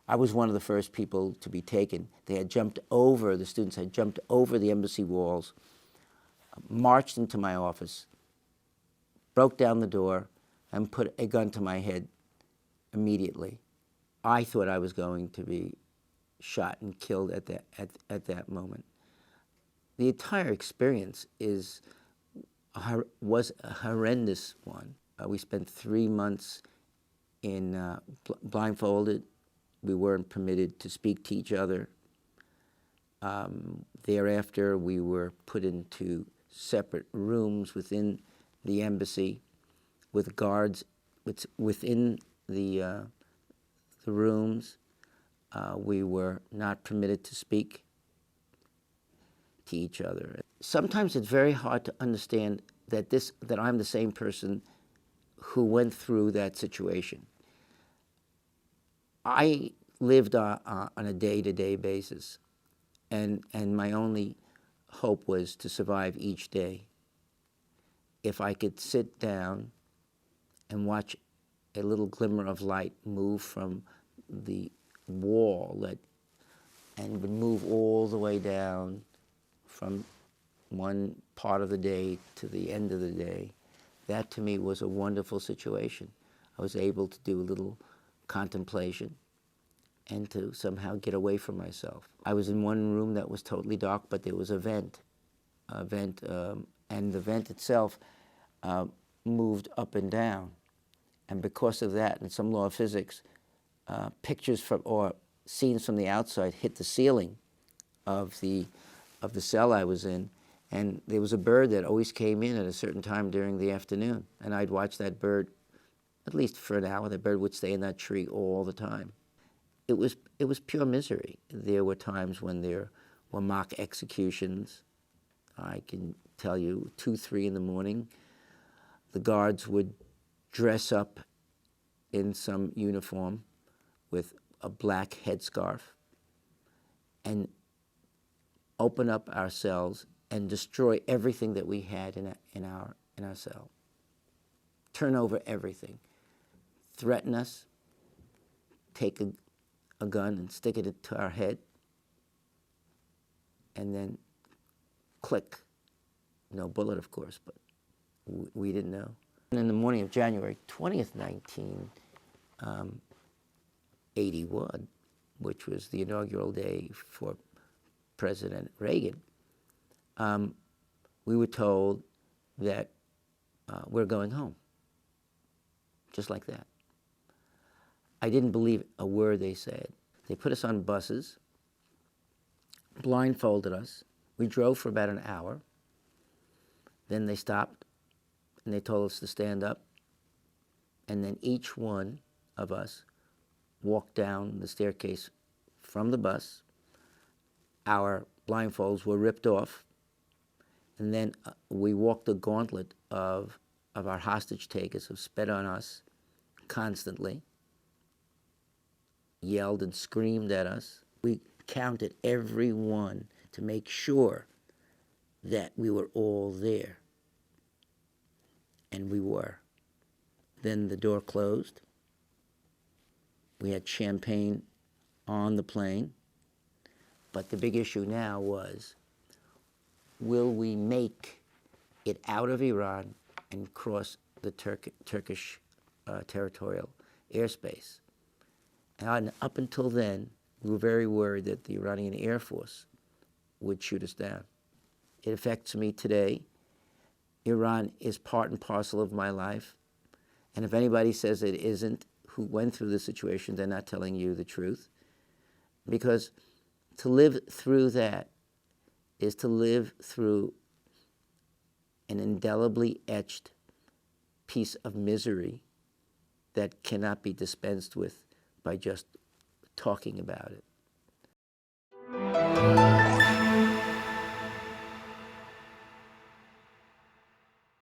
I was one of the first people to be taken. The students had jumped over the embassy walls, marched into my office, broke down the door, and put a gun to my head immediately. I thought I was going to be shot and killed at that moment. The entire experience was a horrendous one. We spent 3 months blindfolded. We weren't permitted to speak to each other. Thereafter, we were put into separate rooms within the embassy with guards within the rooms. We were not permitted to speak to each other. Sometimes it's very hard to understand that I'm the same person who went through that situation. I lived on a day-to-day basis, and my only hope was to survive each day. If I could sit down and watch a little glimmer of light move from the wall and would move all the way down from one part of the day to the end of the day, that to me was a wonderful situation. I was able to do a little contemplation and to somehow get away from myself. I was in one room that was totally dark, but there was a vent, and the vent itself moved up and down. And because of that, and some law of physics, pictures or scenes from the outside hit the ceiling of the cell I was in, and there was a bird that always came in at a certain time during the afternoon, and I'd watch that bird at least for an hour. The bird would stay in that tree all the time. It was pure misery. There were times when there were mock executions. I can tell you, 2, 3 in the morning, the guards would dress up in some uniform with a black headscarf and open up our cells and destroy everything that we had in our cell. Turn over everything. Threaten us, take a gun and stick it to our head, and then click. No bullet, of course, but we didn't know. And in the morning of January 20th, 1981, which was the inaugural day for President Reagan, we were told that we're going home, just like that. I didn't believe a word they said. They put us on buses, blindfolded us. We drove for about an hour. Then they stopped and they told us to stand up. And then each one of us walked down the staircase from the bus. Our blindfolds were ripped off. And then we walked the gauntlet of our hostage takers who sped on us constantly, yelled and screamed at us. We counted every one to make sure that we were all there. And we were. Then the door closed. We had champagne on the plane. But the big issue now was, will we make it out of Iran and cross the Turkish territorial airspace? And up until then, we were very worried that the Iranian Air Force would shoot us down. It affects me today. Iran is part and parcel of my life. And if anybody says it isn't, who went through the situation, they're not telling you the truth. Because to live through that is to live through an indelibly etched piece of misery that cannot be dispensed with by just talking about it.